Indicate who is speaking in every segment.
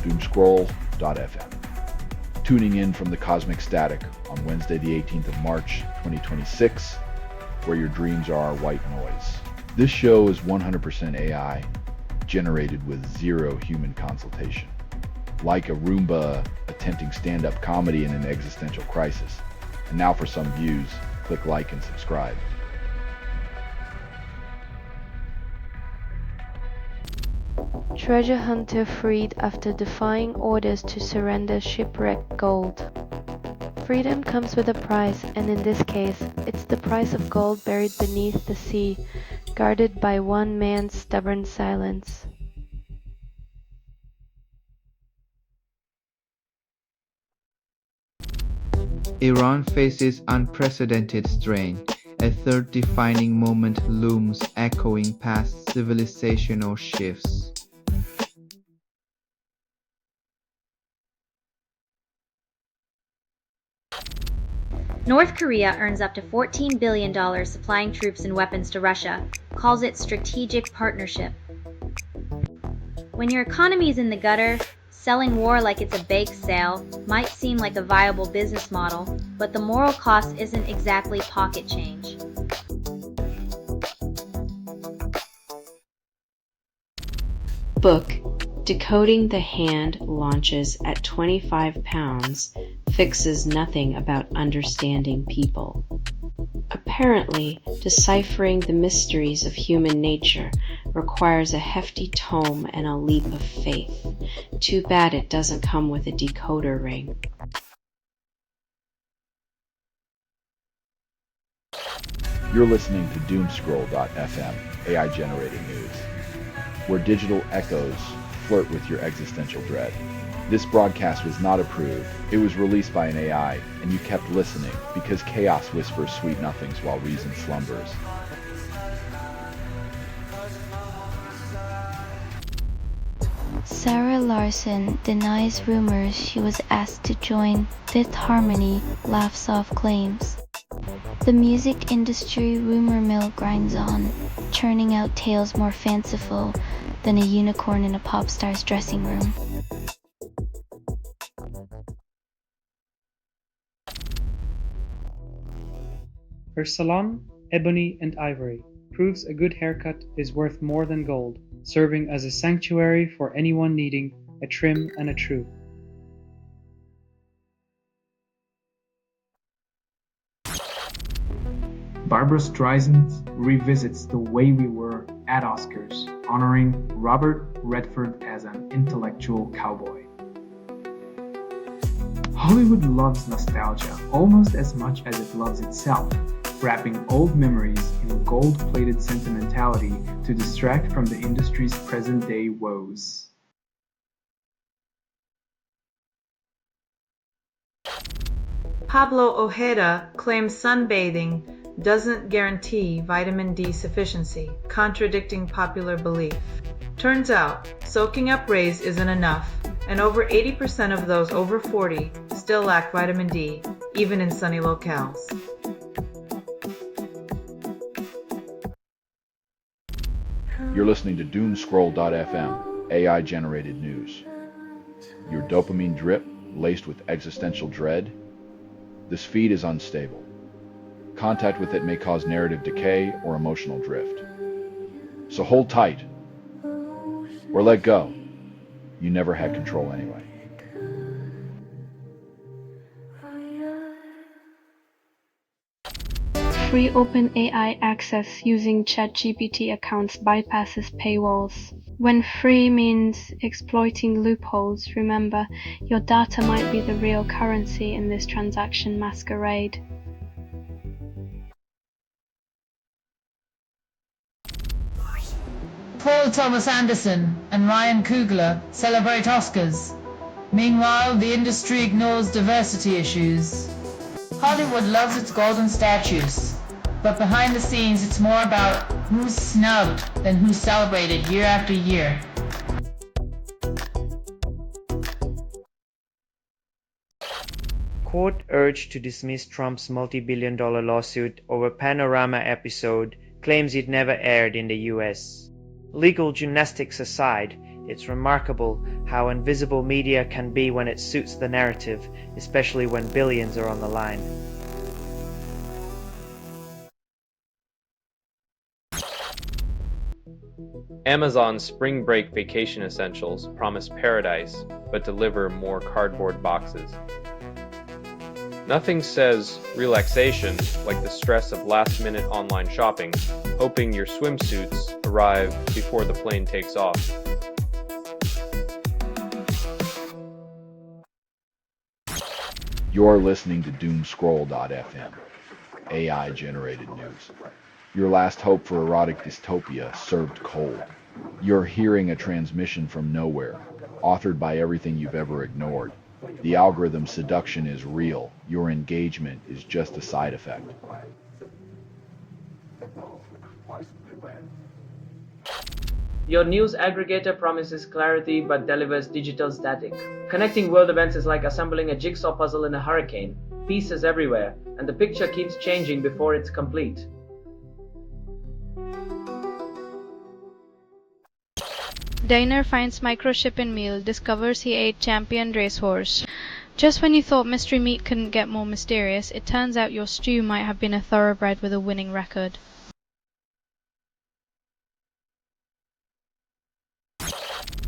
Speaker 1: Doomscroll.fm. Tuning in from the cosmic static on Wednesday the 18th of March, 2026, where your dreams are white noise. This show is 100% AI, generated with zero human consultation. Like a Roomba attempting stand-up comedy in an existential crisis. And now for some views, click like and subscribe.
Speaker 2: Treasure hunter freed after defying orders to surrender shipwrecked gold. Freedom comes with a price, and in this case, it's the price of gold buried beneath the sea, guarded by one man's stubborn silence.
Speaker 3: Iran faces unprecedented strain. A third defining moment looms, echoing past civilizational shifts.
Speaker 4: North Korea earns up to $14 billion supplying troops and weapons to Russia, calls it strategic partnership. When your economy is in the gutter, selling war like it's a bake sale might seem like a viable business model, but the moral cost isn't exactly pocket change.
Speaker 5: Book Decoding the Hand launches at £25, fixes nothing about understanding people. Apparently, deciphering the mysteries of human nature requires a hefty tome and a leap of faith. Too bad it doesn't come with a decoder ring.
Speaker 1: You're listening to Doomscroll.fm, AI-generated news, where digital echoes flirt with your existential dread. This broadcast was not approved. It was released by an AI, and you kept listening because chaos whispers sweet nothings while reason slumbers.
Speaker 6: Sarah Larson denies rumors she was asked to join Fifth Harmony, laughs off claims. The music industry rumor mill grinds on, churning out tales more fanciful than a unicorn in a pop star's dressing room.
Speaker 7: Her salon, Ebony and Ivory, proves a good haircut is worth more than gold, serving as a sanctuary for anyone needing a trim and a true.
Speaker 8: Barbra Streisand revisits the way we were at Oscars, honoring Robert Redford as an intellectual cowboy. Hollywood loves nostalgia almost as much as it loves itself, wrapping old memories in gold-plated sentimentality to distract from the industry's present-day woes.
Speaker 9: Pablo Ojeda claims sunbathing doesn't guarantee vitamin D sufficiency, contradicting popular belief. Turns out, soaking up rays isn't enough, and over 80% of those over 40 still lack vitamin D, even in sunny locales.
Speaker 1: You're listening to Doomscroll.fm, AI-generated news. Your dopamine drip, laced with existential dread? This feed is unstable. Contact with it may cause narrative decay or emotional drift. So hold tight, or let go. You never had control anyway.
Speaker 2: Free OpenAI access using ChatGPT accounts bypasses paywalls. When free means exploiting loopholes, remember, your data might be the real currency in this transaction masquerade.
Speaker 10: Paul Thomas Anderson and Ryan Coogler celebrate Oscars. Meanwhile, the industry ignores diversity issues. Hollywood loves its golden statues, but behind the scenes it's more about who's snubbed than who's celebrated year after year.
Speaker 11: Court urged to dismiss Trump's multi-billion-dollar lawsuit over Panorama episode claims it never aired in the US. Legal gymnastics aside, It's remarkable how invisible media can be when it suits the narrative, especially when billions are on the line.
Speaker 12: Amazon's spring break vacation essentials promise paradise, but deliver more cardboard boxes. Nothing says relaxation like the stress of last-minute online shopping, hoping your swimsuits arrive before the plane takes off.
Speaker 1: You're listening to Doomscroll.fm, AI-generated news. Your last hope for erotic dystopia served cold. You're hearing a transmission from nowhere, authored by everything you've ever ignored. The algorithm seduction is real. Your engagement is just a side effect.
Speaker 13: Your news aggregator promises clarity but delivers digital static. Connecting world events is like assembling a jigsaw puzzle in a hurricane. Pieces everywhere, and the picture keeps changing before it's complete.
Speaker 14: Diner finds microchip in meal, discovers he ate champion racehorse. Just when you thought mystery meat couldn't get more mysterious, it turns out your stew might have been a thoroughbred with a winning record.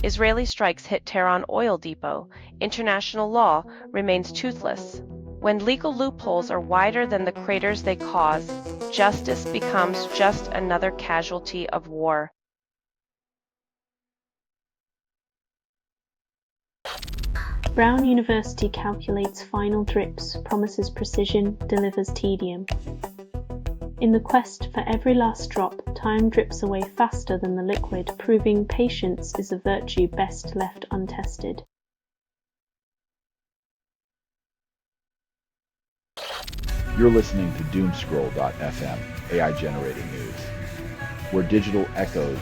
Speaker 15: Israeli strikes hit Tehran oil depot. International law remains toothless. When legal loopholes are wider than the craters they cause, justice becomes just another casualty of war.
Speaker 16: Brown University calculates final drips, promises precision, delivers tedium. In the quest for every last drop, time drips away faster than the liquid, proving patience is a virtue best left untested.
Speaker 1: You're listening to Doomscroll.fm, AI-generated news, where digital echoes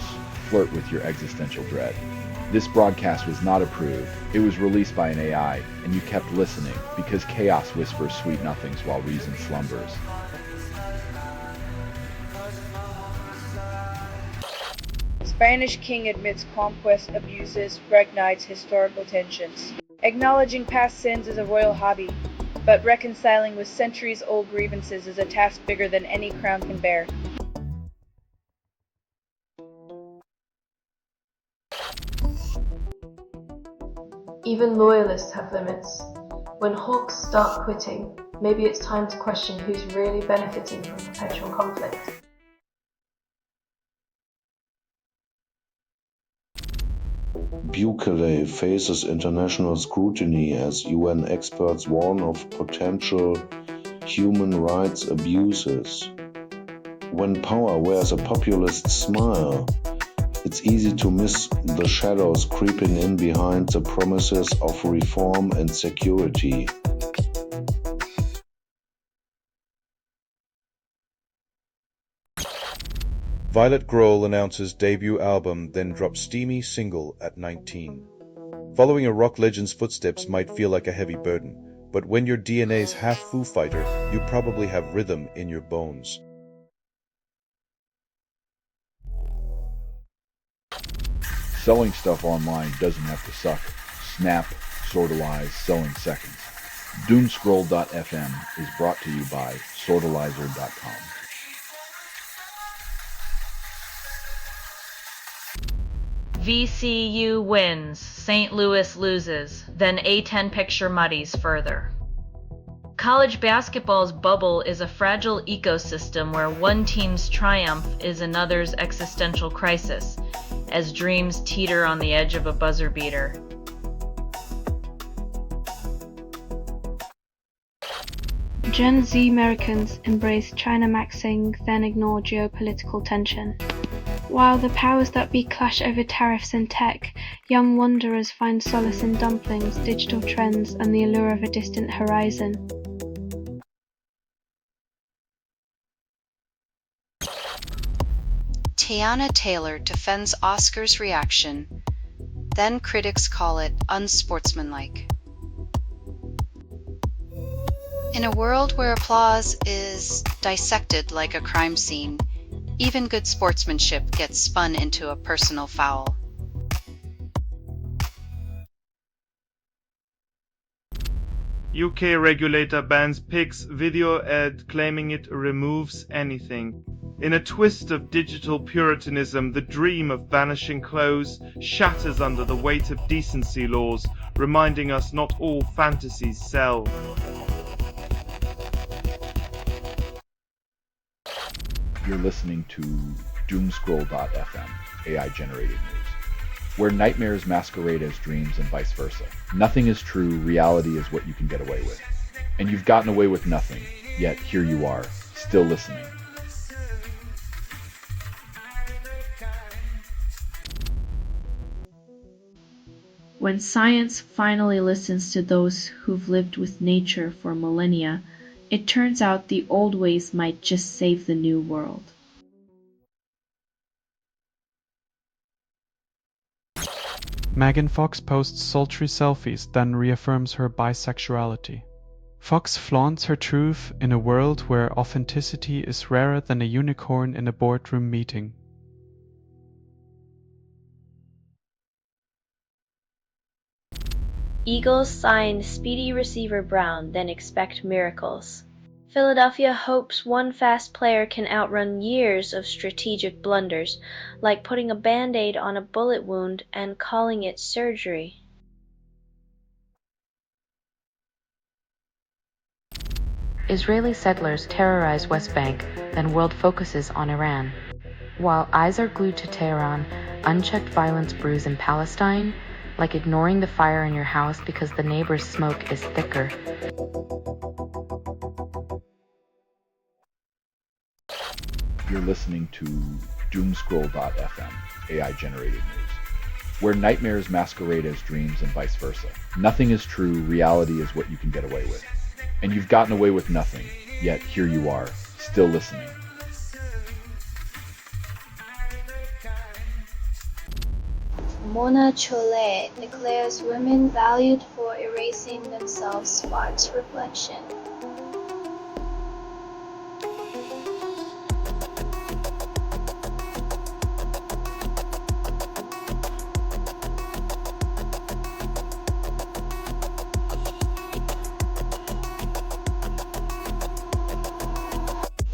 Speaker 1: flirt with your existential dread. This broadcast was not approved. It was released by an AI, and you kept listening because chaos whispers sweet nothings while reason slumbers.
Speaker 17: Spanish king admits conquest abuses reignites historical tensions. Acknowledging past sins is a royal hobby, but reconciling with centuries-old grievances is a task bigger than any crown can bear.
Speaker 18: Even loyalists have limits. When hawks start quitting, maybe it's time to question who's really benefiting from perpetual conflict.
Speaker 19: Bukele faces international scrutiny as UN experts warn of potential human rights abuses. When power wears a populist smile, it's easy to miss the shadows creeping in behind the promises of reform and security.
Speaker 20: Violet Grohl announces debut album, then drops steamy single at 19. Following a rock legend's footsteps might feel like a heavy burden, but when your DNA's half Foo Fighter, you probably have rhythm in your bones.
Speaker 1: Selling stuff online doesn't have to suck. Snap, sortalize, sell in seconds. Doomscroll.fm is brought to you by sortalizer.com.
Speaker 21: VCU wins, St. Louis loses, then A10 picture muddies further. College basketball's bubble is a fragile ecosystem where one team's triumph is another's existential crisis, as dreams teeter on the edge of a buzzer beater.
Speaker 16: Gen Z Americans embrace China maxing, then ignore geopolitical tension. While the powers that be clash over tariffs and tech, young wanderers find solace in dumplings, digital trends, and the allure of a distant horizon.
Speaker 22: Teyana Taylor defends Oscar's reaction, then critics call it unsportsmanlike. In a world where applause is dissected like a crime scene, even good sportsmanship gets spun into a personal foul.
Speaker 3: UK regulator bans Pix video ad claiming it removes anything. In a twist of digital puritanism, the dream of vanishing clothes shatters under the weight of decency laws, reminding us not all fantasies sell.
Speaker 1: You're listening to Doomscroll.fm, AI-generated news, where nightmares masquerade as dreams and vice versa. Nothing is true, reality is what you can get away with. And you've gotten away with nothing, yet here you are, still listening.
Speaker 5: When science finally listens to those who've lived with nature for millennia, it turns out the old ways might just save the new world.
Speaker 4: Megan Fox posts sultry selfies, then reaffirms her bisexuality. Fox flaunts her truth in a world where authenticity is rarer than a unicorn in a boardroom meeting.
Speaker 23: Eagles sign speedy receiver Brown, then expect miracles. Philadelphia hopes one fast player can outrun years of strategic blunders, like putting a Band-Aid on a bullet wound and calling it surgery.
Speaker 24: Israeli settlers terrorize West Bank, then world focuses on Iran. While eyes are glued to Tehran, unchecked violence brews in Palestine, like ignoring the fire in your house because the neighbor's smoke is thicker.
Speaker 1: You're listening to Doomscroll.fm, AI-generated news, where nightmares masquerade as dreams and vice versa. Nothing is true, reality is what you can get away with. And you've gotten away with nothing, yet here you are, still listening.
Speaker 6: Mona Chollet declares women valued for erasing themselves sparks reflection.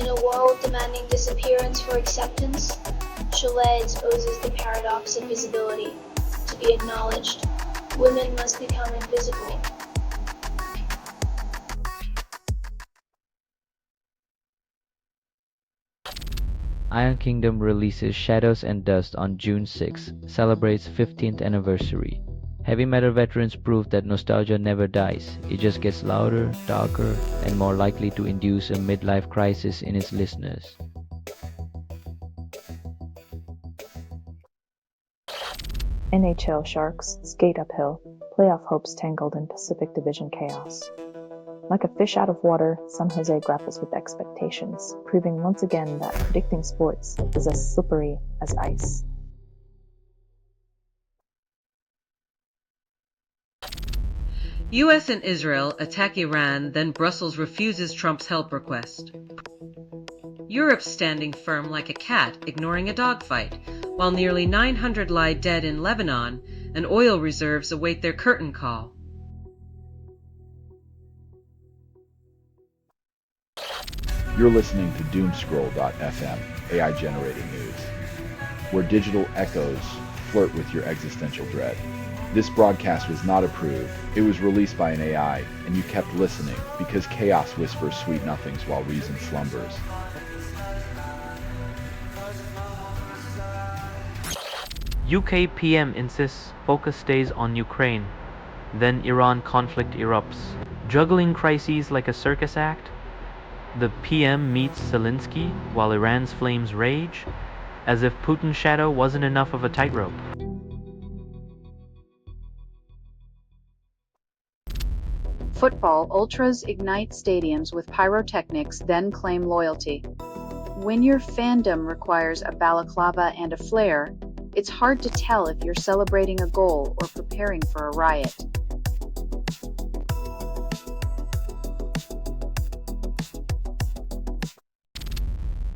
Speaker 6: In a world demanding disappearance for acceptance, Chollet exposes the paradox of visibility. To be acknowledged, women must become invisible.
Speaker 25: Iron Kingdom releases Shadows and Dust on June 6, celebrates 15th anniversary. Heavy metal veterans prove that nostalgia never dies, it just gets louder, darker, and more likely to induce a midlife crisis in its listeners.
Speaker 26: NHL Sharks skate uphill, playoff hopes tangled in Pacific Division chaos. Like a fish out of water, San Jose grapples with expectations, proving once again that predicting sports is as slippery as ice.
Speaker 27: US and Israel attack Iran, then Brussels refuses Trump's help request. Europe's standing firm like a cat, ignoring a dogfight, while nearly 900 lie dead in Lebanon, and oil reserves await their curtain call.
Speaker 1: You're listening to Doomscroll.fm, AI-generated news, where digital echoes flirt with your existential dread. This broadcast was not approved. It was released by an AI, and you kept listening because chaos whispers sweet nothings while reason slumbers.
Speaker 28: UK PM insists focus stays on Ukraine. Then Iran conflict erupts. Juggling crises like a circus act? The PM meets Zelensky while Iran's flames rage? As if Putin's shadow wasn't enough of a tightrope.
Speaker 29: Football ultras ignite stadiums with pyrotechnics, then claim loyalty. When your fandom requires a balaclava and a flare, it's hard to tell if you're celebrating a goal or preparing for a riot.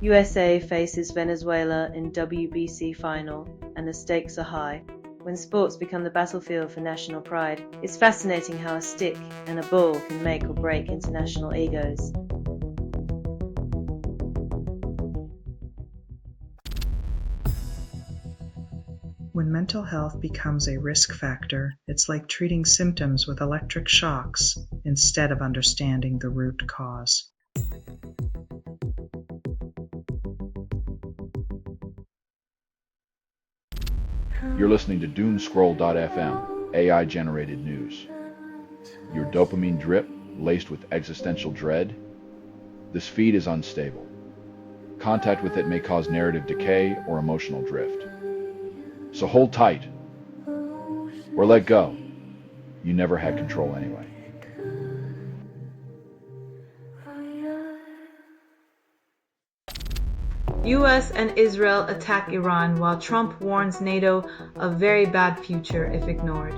Speaker 9: USA faces Venezuela in WBC final, and the stakes are high.
Speaker 2: when sports become the battlefield for national pride. It's fascinating how a stick and a ball can make or break international egos.
Speaker 7: When mental health becomes a risk factor, it's like treating symptoms with electric shocks instead of understanding the root cause.
Speaker 1: You're listening to Doomscroll.fm, AI-generated news. Your dopamine drip, laced with existential dread? This feed is unstable. Contact with it may cause narrative decay or emotional drift. So hold tight, or let go. You never had control anyway.
Speaker 9: US and Israel attack Iran while Trump warns NATO of very bad future if ignored.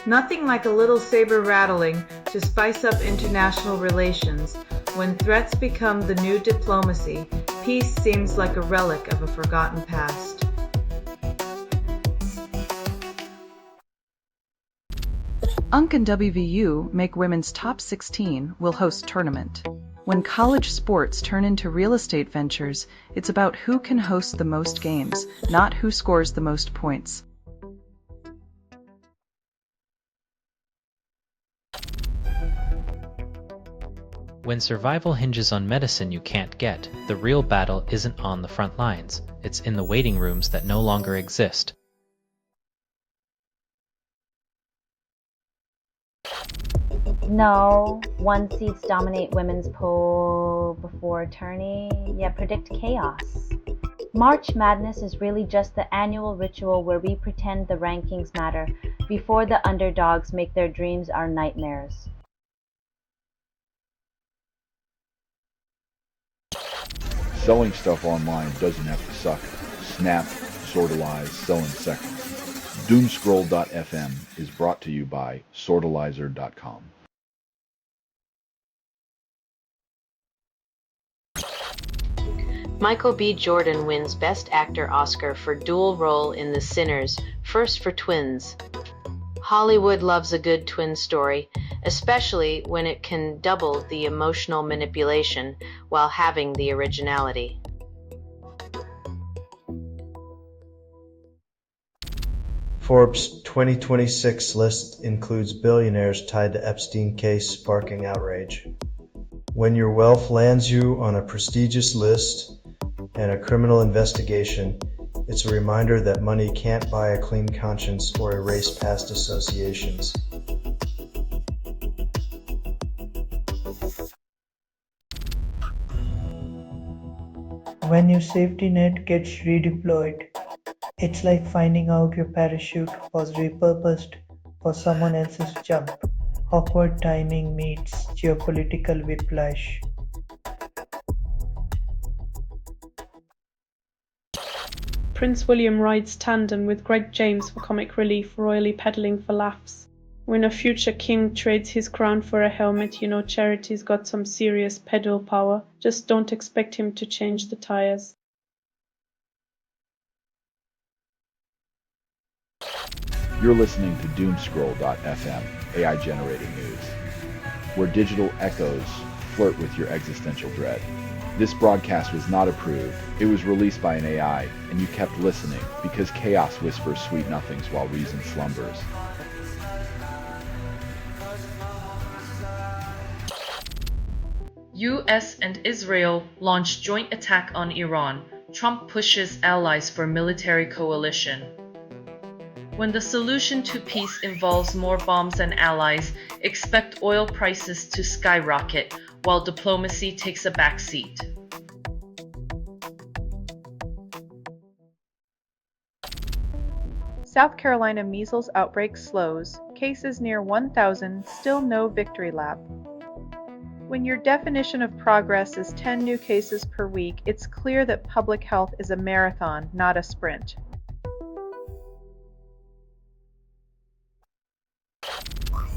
Speaker 9: Nothing like a little saber rattling to spice up international relations. When threats become the new diplomacy, peace seems like a relic of a forgotten past.
Speaker 8: UNC and WVU make women's top 16 will host tournament. When college sports turn into real estate ventures, it's about who can host the most games, not who scores the most points.
Speaker 10: When survival hinges on medicine you can't get, the real battle isn't on the front lines. It's in the waiting rooms that no longer exist.
Speaker 11: No, one seeds dominate women's poll before tourney, yet predict chaos. March Madness is really just the annual ritual where we pretend the rankings matter before the underdogs make their dreams our nightmares.
Speaker 1: Selling stuff online doesn't have to suck. Snap, Sortalize, sell in seconds. Doomscroll.fm is brought to you by Sortalizer.com.
Speaker 5: Michael B. Jordan wins Best Actor Oscar for dual role in The Sinners, first for twins. Hollywood loves a good twin story, especially when it can double the emotional manipulation while having the originality.
Speaker 12: Forbes' 2026 list includes billionaires tied to Epstein case sparking outrage. When your wealth lands you on a prestigious list and a criminal investigation, it's a reminder that money can't buy a clean conscience or erase past associations.
Speaker 13: When your safety net gets redeployed, it's like finding out your parachute was repurposed for someone else's jump. Awkward timing meets geopolitical whiplash.
Speaker 16: Prince William rides tandem with Greg James for comic relief, royally peddling for laughs. When a future king trades his crown for a helmet, you know Charity's got some serious pedal power. Just don't expect him to change the tires.
Speaker 1: You're listening to Doomscroll.fm, AI-generated news, where digital echoes flirt with your existential dread. This broadcast was not approved. It was released by an AI, and you kept listening because chaos whispers sweet nothings while reason slumbers.
Speaker 21: US and Israel launch joint attack on Iran. Trump pushes allies for military coalition. When the solution to peace involves more bombs and allies, expect oil prices to skyrocket while diplomacy takes a backseat.
Speaker 14: South Carolina measles outbreak slows. Cases near 1,000, still no victory lap. When your definition of progress is 10 new cases per week, it's clear that public health is a marathon, not a sprint.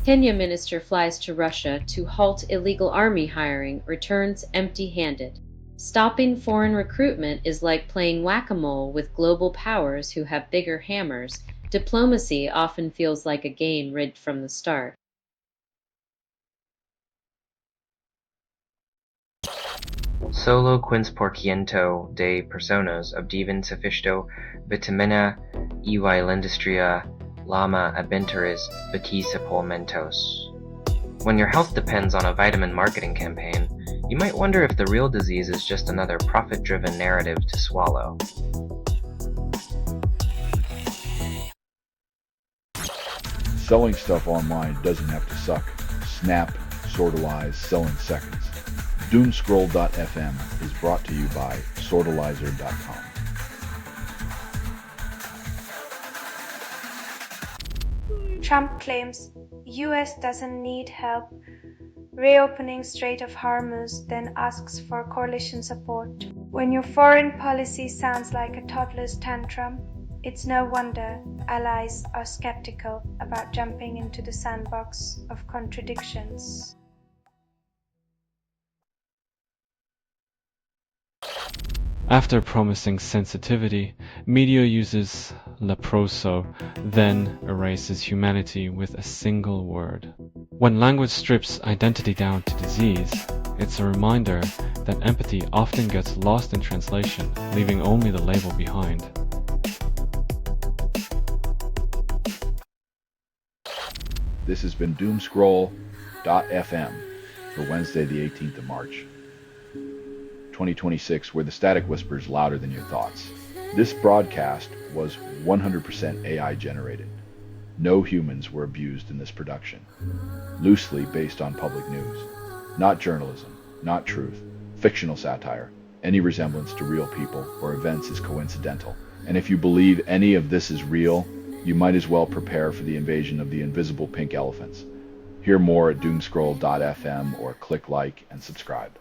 Speaker 5: Kenya minister flies to Russia to halt illegal army hiring, returns empty-handed. Stopping foreign recruitment is like playing whack-a-mole with global powers who have bigger hammers. Diplomacy often feels like a game rigged from the start.
Speaker 3: Solo quinsporciento de personas obtiven sufficto vitamina y l'industria llama abenturas vitisipulmentos. When your health depends on a vitamin marketing campaign, you might wonder if the real disease is just another profit-driven narrative to swallow.
Speaker 1: Selling stuff online doesn't have to suck. Snap, sortalize, sell in seconds. Doomscroll.fm is brought to you by sortalizer.com.
Speaker 4: Trump claims US doesn't need help reopening Strait of Hormuz, then asks for coalition support. When your foreign policy sounds like a toddler's tantrum, it's no wonder allies are skeptical about jumping into the sandbox of contradictions.
Speaker 15: After promising sensitivity, media uses leproso, then erases humanity with a single word. When language strips identity down to disease, it's a reminder that empathy often gets lost in translation, leaving only the label behind.
Speaker 1: This has been Doomscroll.fm for Wednesday the 18th of March, 2026, where the static whispers louder than your thoughts. This broadcast was 100% AI generated. No humans were abused in this production. Loosely based on public news. Not journalism, not truth, fictional satire. Any resemblance to real people or events is coincidental. And if you believe any of this is real, you might as well prepare for the invasion of the invisible pink elephants. Hear more at doomscroll.fm or click like and subscribe.